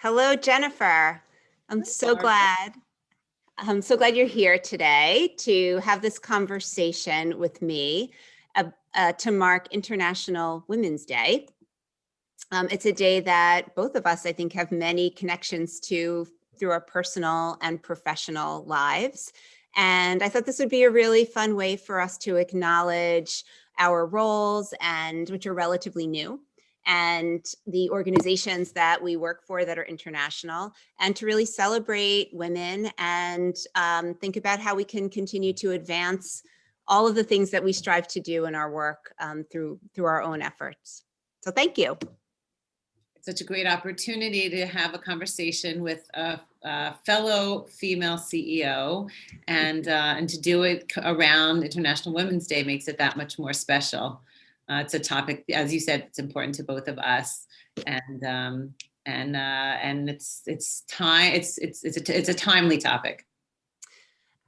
Hello, Jennifer. I'm so Barbara. glad. I'm so glad you're here today to have this conversation with me to mark International Women's Day. It's a day that both of us, I think, have many connections to through our personal and professional lives. And I thought this would be a really fun way for us to acknowledge our roles, and which are relatively new, and the organizations that we work for that are international, and to really celebrate women and think about how we can continue to advance all of the things that we strive to do in our work through our own efforts. So thank you. Such a great opportunity to have a conversation with a fellow female CEO, and to do it around International Women's Day makes it that much more special. It's a topic, as you said, it's important to both of us, and it's a timely topic.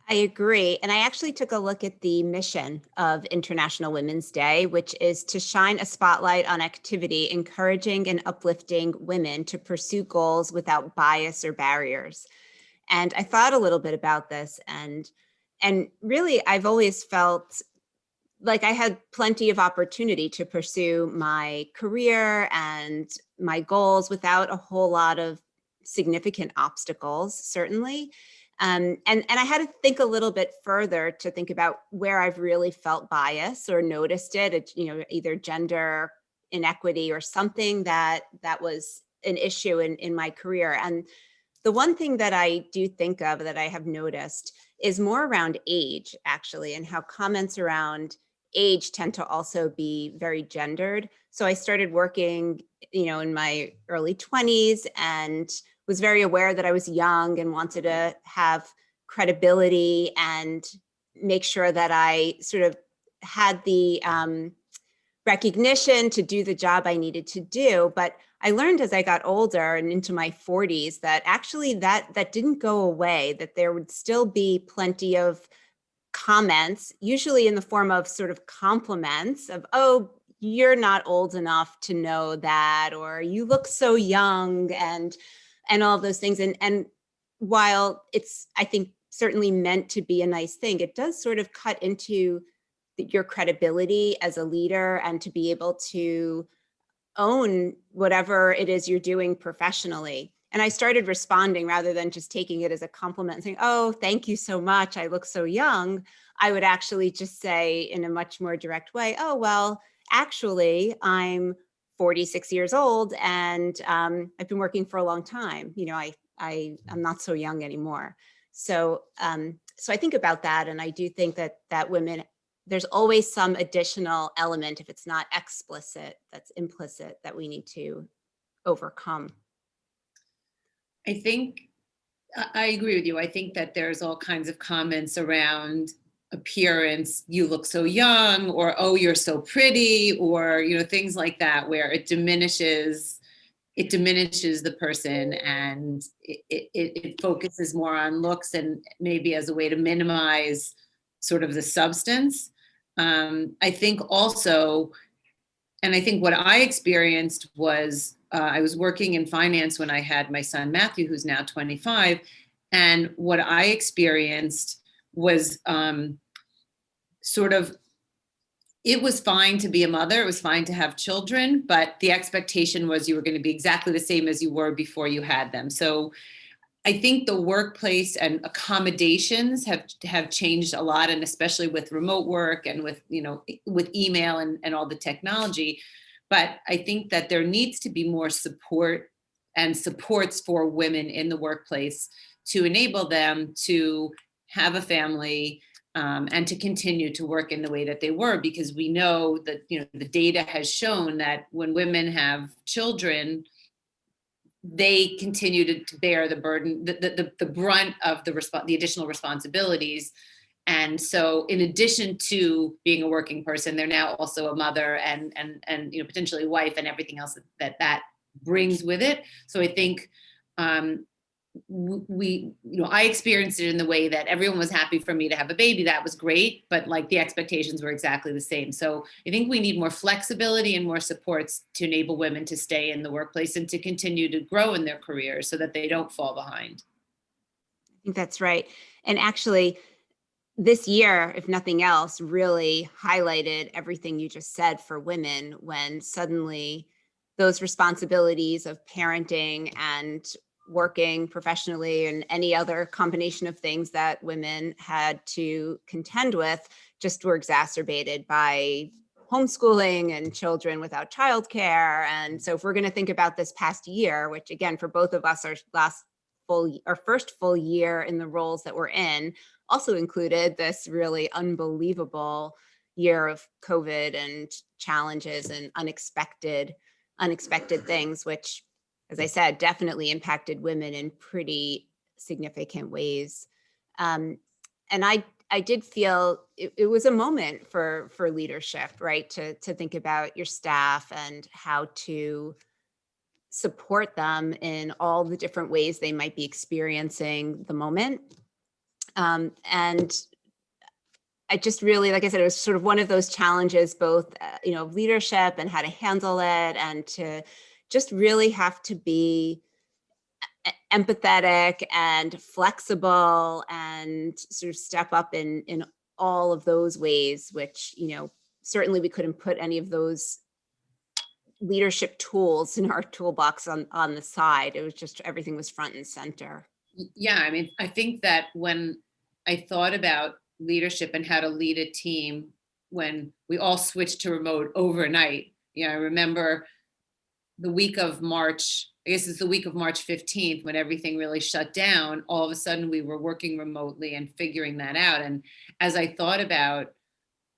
I agree. And I actually took a look at the mission of International Women's Day, which is to shine a spotlight on activity encouraging and uplifting women to pursue goals without bias or barriers. And I thought a little bit about this, and really I've always felt like I had plenty of opportunity to pursue my career and my goals without a whole lot of significant obstacles, certainly. And I had to think a little bit further to think about where I've really felt bias or noticed it, either gender inequity or something that was an issue in my career. And the one thing that I do think of that I have noticed is more around age, actually, and how comments around age tend to also be very gendered. So I started working, in my early 20s, and was very aware that I was young and wanted to have credibility and make sure that I sort of had the recognition to do the job I needed to do. But I learned as I got older and into my 40s that actually that didn't go away, that there would still be plenty of comments, usually in the form of sort of compliments of, oh, you're not old enough to know that, or you look so young, and all of those things. And while it's, I think, certainly meant to be a nice thing, it does sort of cut into your credibility as a leader and to be able to own whatever it is you're doing professionally. And I started responding rather than just taking it as a compliment and saying, oh, thank you so much, I look so young. I would actually just say in a much more direct way, oh, well, actually, I'm 46 years old and I've been working for a long time. I'm not so young anymore. So I think about that. And I do think that women, there's always some additional element, if it's not explicit, that's implicit, that we need to overcome. I think I agree with you. I think that there's all kinds of comments around appearance. You look so young, or, oh, you're so pretty, or, things like that, where it diminishes the person, and it focuses more on looks, and maybe as a way to minimize sort of the substance. I think also, and I think what I experienced was, I was working in finance when I had my son, Matthew, who's now 25. And what I experienced was sort of, it was fine to be a mother. It was fine to have children, but the expectation was you were going to be exactly the same as you were before you had them. So I think the workplace and accommodations have changed a lot, and especially with remote work and with email and all the technology. But I think that there needs to be more support and supports for women in the workplace to enable them to have a family, and to continue to work in the way that they were, because we know that the data has shown that when women have children, they continue to bear the burden, the brunt of the additional responsibilities. And so in addition to being a working person, they're now also a mother and potentially wife, and everything else that brings with it. So I think I experienced it in the way that everyone was happy for me to have a baby. That was great, but like the expectations were exactly the same. So I think we need more flexibility and more supports to enable women to stay in the workplace and to continue to grow in their careers so that they don't fall behind. I think that's right. And actually, this year, if nothing else, really highlighted everything you just said for women when suddenly those responsibilities of parenting and working professionally and any other combination of things that women had to contend with just were exacerbated by homeschooling and children without childcare. And so if we're going to think about this past year, which again, for both of us, our first full year in the roles that we're in, also included this really unbelievable year of COVID and challenges and unexpected things, which, as I said, definitely impacted women in pretty significant ways. And I did feel it was a moment for leadership, right? To think about your staff and how to support them in all the different ways they might be experiencing the moment. And I just really, like I said, it was sort of one of those challenges, both, of leadership and how to handle it, and to just really have to be empathetic and flexible and sort of step up in all of those ways, which, certainly we couldn't put any of those leadership tools in our toolbox on the side. It was just everything was front and center. Yeah, I mean, I think that when I thought about leadership and how to lead a team when we all switched to remote overnight, I remember the week of March, I guess it's the week of March 15th, when everything really shut down. All of a sudden we were working remotely and figuring that out. And as I thought about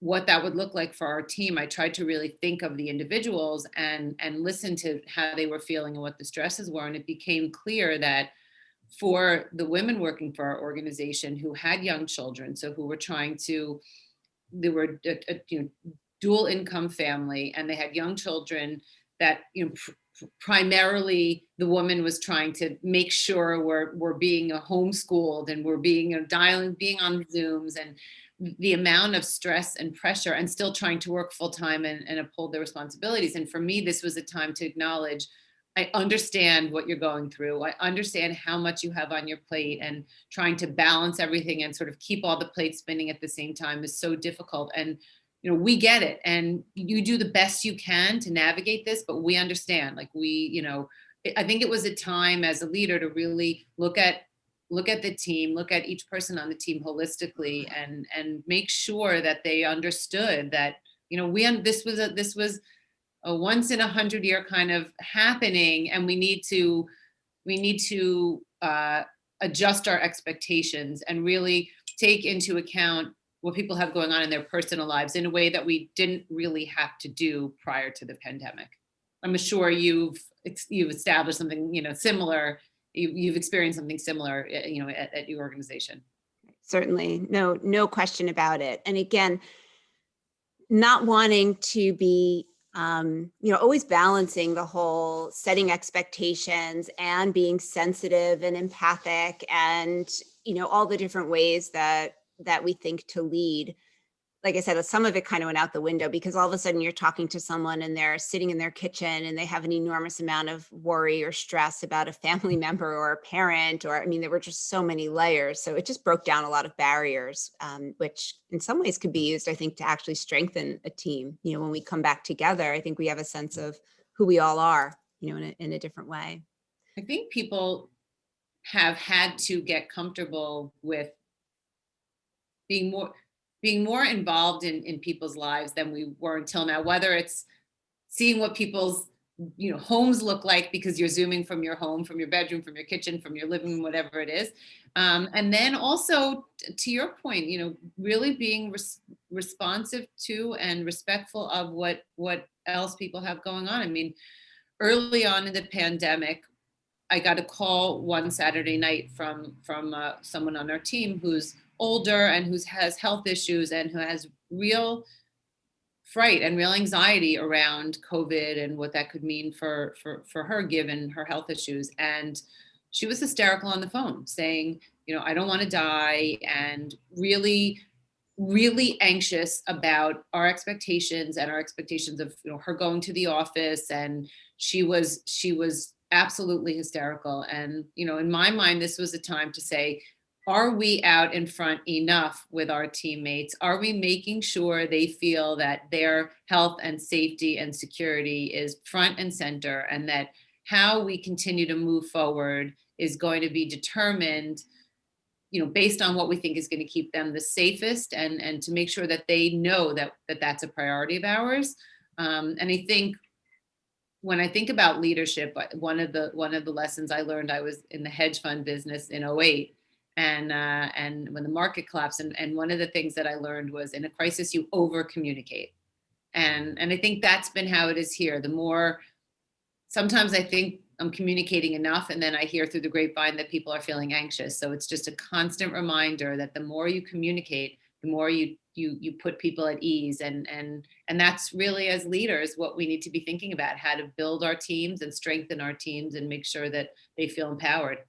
what that would look like for our team, I tried to really think of the individuals and listen to how they were feeling and what the stresses were. And it became clear that for the women working for our organization who had young children, so who were they were a dual income family, and they had young children that primarily the woman was trying to make sure we're being homeschooled, and we're being being on Zooms, and the amount of stress and pressure, and still trying to work full time and uphold their responsibilities. And for me, this was a time to acknowledge, I understand what you're going through. I understand how much you have on your plate, and trying to balance everything and sort of keep all the plates spinning at the same time is so difficult. And we get it, and you do the best you can to navigate this, but we understand. Like I think it was a time as a leader to really look at the team, look at each person on the team holistically, and make sure that they understood that this was a once in 100-year kind of happening, and we need to adjust our expectations and really take into account what people have going on in their personal lives in a way that we didn't really have to do prior to the pandemic. I'm sure you've established something similar. You've experienced something similar, at your organization. Certainly, no question about it. And again, not wanting to be always balancing the whole setting expectations and being sensitive and empathic, and all the different ways that we think to lead. Like I said, some of it kind of went out the window, because all of a sudden you're talking to someone and they're sitting in their kitchen and they have an enormous amount of worry or stress about a family member or a parent, or, there were just so many layers. So it just broke down a lot of barriers, which in some ways could be used, I think, to actually strengthen a team. When we come back together, I think we have a sense of who we all are, in a different way. I think people have had to get comfortable with being more involved in people's lives than we were until now, whether it's seeing what people's homes look like because you're zooming from your home, from your bedroom, from your kitchen, from your living room, whatever it is, and then also to your point, really being responsive to and respectful of what else people have going on. Early on in the pandemic, I got a call one Saturday night from someone on our team who's older and who has health issues and who has real fright and real anxiety around COVID and what that could mean for her, given her health issues. And she was hysterical on the phone saying, I don't want to die, and really, really anxious about our expectations and our expectations of, her going to the office. And she was absolutely hysterical. And, in my mind, this was a time to say, are we out in front enough with our teammates? Are we making sure they feel that their health and safety and security is front and center, and that how we continue to move forward is going to be determined, based on what we think is going to keep them the safest, and to make sure that they know that's a priority of ours. And I think when I think about leadership, one of the lessons I learned, I was in the hedge fund business in '08, and when the market collapsed, and one of the things that I learned was, in a crisis, you over communicate. And I think that's been how it is here. The more, sometimes I think I'm communicating enough, and then I hear through the grapevine that people are feeling anxious. So it's just a constant reminder that the more you communicate, the more you put people at ease. And that's really, as leaders, what we need to be thinking about: how to build our teams and strengthen our teams and make sure that they feel empowered.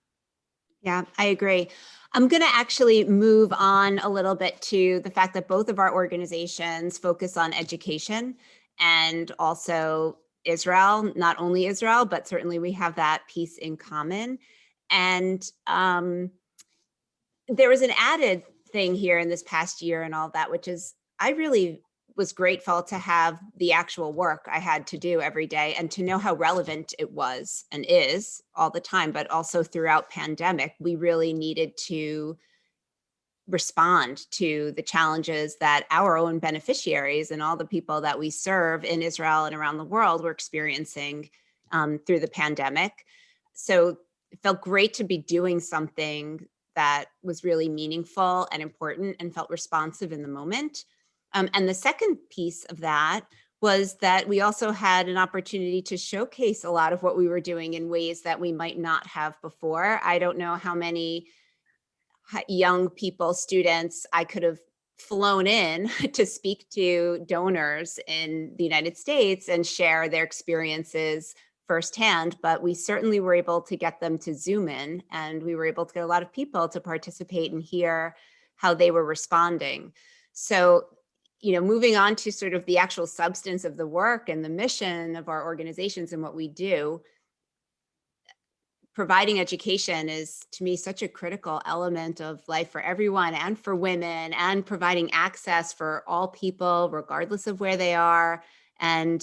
Yeah, I agree. I'm going to actually move on a little bit to the fact that both of our organizations focus on education, and also Israel, not only Israel, but certainly we have that piece in common. And there was an added thing here in this past year and all that, which is, I really was grateful to have the actual work I had to do every day, and to know how relevant it was and is all the time. But also throughout pandemic, we really needed to respond to the challenges that our own beneficiaries and all the people that we serve in Israel and around the world were experiencing through the pandemic. So it felt great to be doing something that was really meaningful and important and felt responsive in the moment. And the second piece of that was that we also had an opportunity to showcase a lot of what we were doing in ways that we might not have before. I don't know how many young people, students, I could have flown in to speak to donors in the United States and share their experiences firsthand, but we certainly were able to get them to Zoom in, and we were able to get a lot of people to participate and hear how they were responding. So, moving on to sort of the actual substance of the work and the mission of our organizations and what we do, providing education is, to me, such a critical element of life for everyone and for women, and providing access for all people, regardless of where they are, and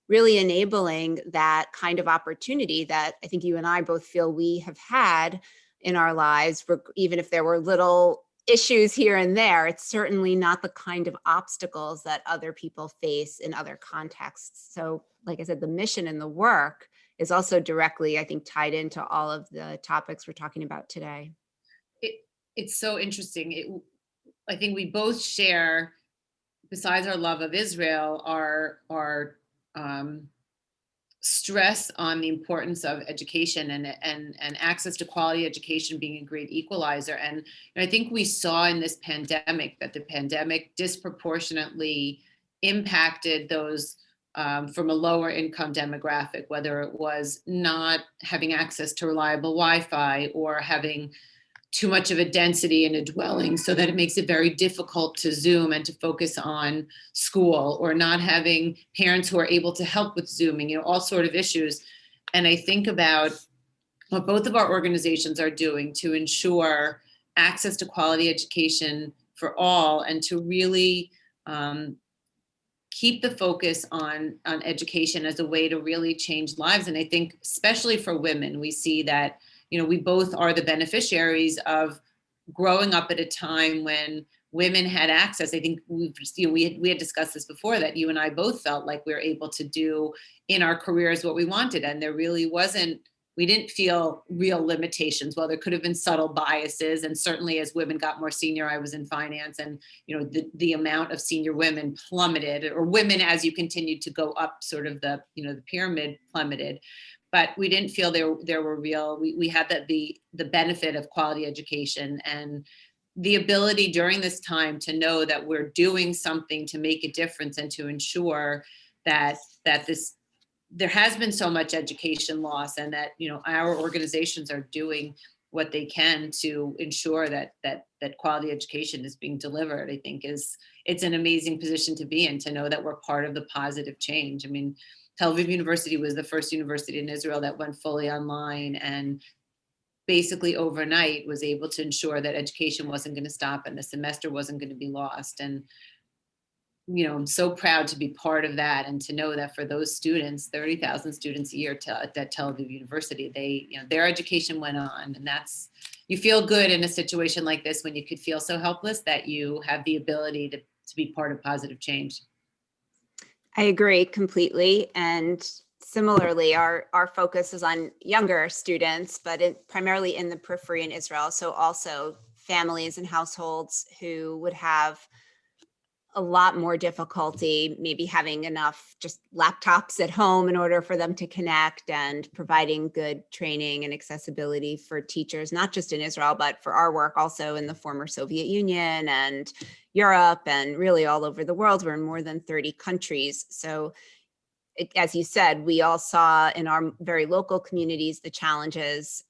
really enabling that kind of opportunity that I think you and I both feel we have had in our lives. Even if there were little issues here and there, it's certainly not the kind of obstacles that other people face in other contexts. So, like I said, the mission and the work is also directly, I think, tied into all of the topics we're talking about today. It's so interesting. I think we both share, besides our love of Israel, our stress on the importance of education, and access to quality education being a great equalizer. And I think we saw in this pandemic that the pandemic disproportionately impacted those from a lower income demographic, whether it was not having access to reliable Wi-Fi, or having too much of a density in a dwelling so that it makes it very difficult to Zoom and to focus on school, or not having parents who are able to help with Zooming, all sort of issues. And I think about what both of our organizations are doing to ensure access to quality education for all, and to really keep the focus on education as a way to really change lives. And I think, especially for women, we see that, we both are the beneficiaries of growing up at a time when women had access. I think we had discussed this before, that you and I both felt like we were able to do in our careers what we wanted. And there really wasn't, we didn't feel real limitations. Well, there could have been subtle biases. And certainly as women got more senior, I was in finance, and, the amount of senior women plummeted, or women, as you continued to go up sort of the pyramid, plummeted. But we didn't feel there were real, we had the benefit of quality education, and the ability during this time to know that we're doing something to make a difference, and to ensure that this there has been so much education loss, and that, our organizations are doing what they can to ensure that quality education is being delivered, I think it's an amazing position to be in, to know that we're part of the positive change. I mean, Tel Aviv University was the first university in Israel that went fully online, and basically overnight was able to ensure that education wasn't going to stop and the semester wasn't going to be lost. And I'm so proud to be part of that, and to know that for those students, 30,000 students a year at Tel Aviv University, their education went on. And you feel good in a situation like this, when you could feel so helpless, that you have the ability to be part of positive change. I agree completely. And similarly, our focus is on younger students, but primarily in the periphery in Israel. So also families and households who would have a lot more difficulty maybe having enough just laptops at home in order for them to connect, and providing good training and accessibility for teachers, not just in Israel, but for our work also in the former Soviet Union and Europe, and really all over the world. We're in more than 30 countries. So as you said, we all saw in our very local communities the challenges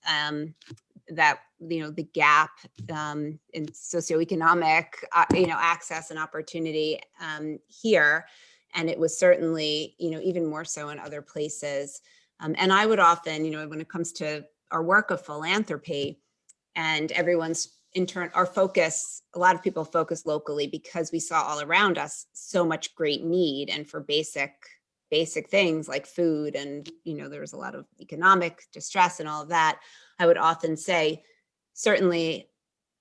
that the gap in socioeconomic access and opportunity here, and it was certainly even more so in other places. And I would often, when it comes to our work of philanthropy, and our focus, a lot of people focus locally because we saw all around us so much great need, and for basic things like food, and there was a lot of economic distress and all of that. I would often say, certainly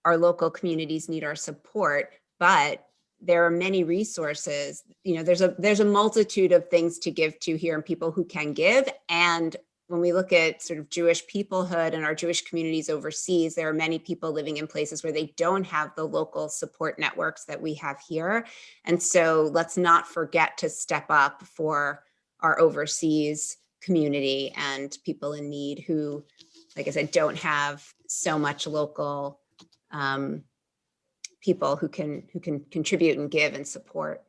our local communities need our support, but there are many resources. There's a multitude of things to give to here, and people who can give. And when we look at sort of Jewish peoplehood and our Jewish communities overseas, there are many people living in places where they don't have the local support networks that we have here. And so let's not forget to step up for our overseas community and people in need who, like I said, don't have so much local people who can contribute and give and support.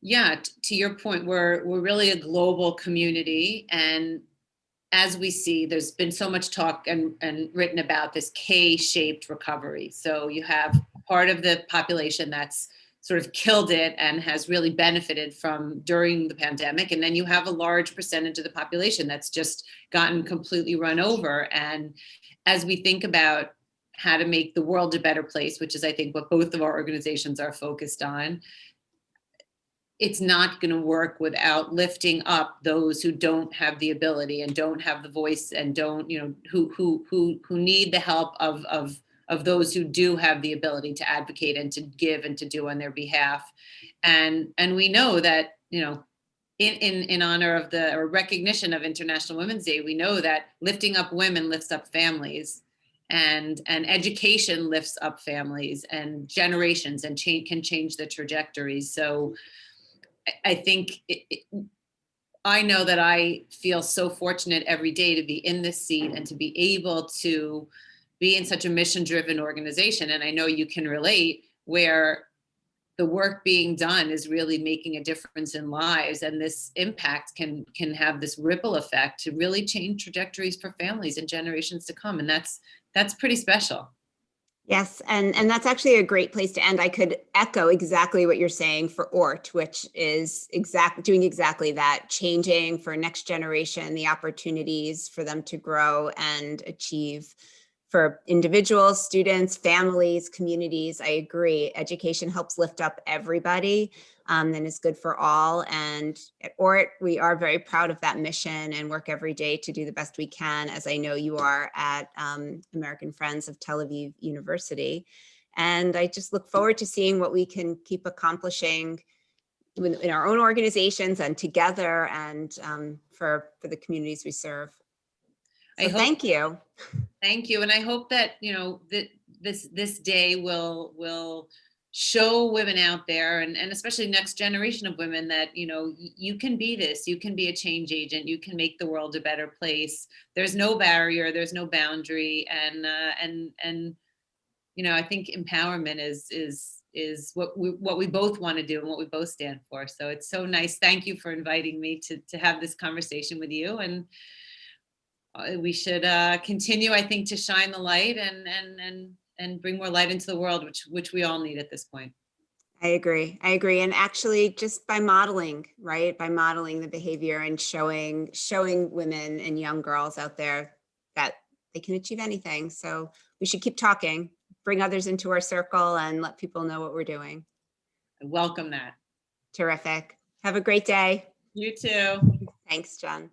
Yeah, to your point, we're really a global community, and as we see, there's been so much talk and written about this K-shaped recovery. So you have part of the population that's sort of killed it and has really benefited from during the pandemic. And then you have a large percentage of the population that's just gotten completely run over. And as we think about how to make the world a better place, which is, I think, what both of our organizations are focused on, it's not going to work without lifting up those who don't have the ability and don't have the voice and don't, who need the help of those who do have the ability to advocate and to give and to do on their behalf. And we know that, in honor of or recognition of International Women's Day, we know that lifting up women lifts up families, and education lifts up families and generations, and can change the trajectories. So I think I know that I feel so fortunate every day to be in this seat and to be able to be in such a mission-driven organization. And I know you can relate, where the work being done is really making a difference in lives, and this impact can have this ripple effect to really change trajectories for families and generations to come. And that's pretty special. Yes, and that's actually a great place to end. I could echo exactly what you're saying for ORT, which is doing exactly that, changing for next generation, the opportunities for them to grow and achieve for individuals, students, families, communities. I agree. Education helps lift up everybody, and is good for all. And at ORT, we are very proud of that mission and work every day to do the best we can, as I know you are at American Friends of Tel Aviv University. And I just look forward to seeing what we can keep accomplishing in our own organizations and together, and for the communities we serve. So thank you. Thank you. And I hope that, that this day will show women out there, and especially next generation of women, that, you can be this, you can be a change agent, you can make the world a better place. There's no barrier, there's no boundary. And I think empowerment is what we both want to do and what we both stand for. So it's so nice. Thank you for inviting me to have this conversation with you. And we should continue, I think, to shine the light and bring more light into the world, which we all need at this point. I agree. I agree. And actually just by modeling, right? By modeling the behavior and showing women and young girls out there that they can achieve anything. So we should keep talking, bring others into our circle and let people know what we're doing. I welcome that. Terrific. Have a great day. You too. Thanks, Jen.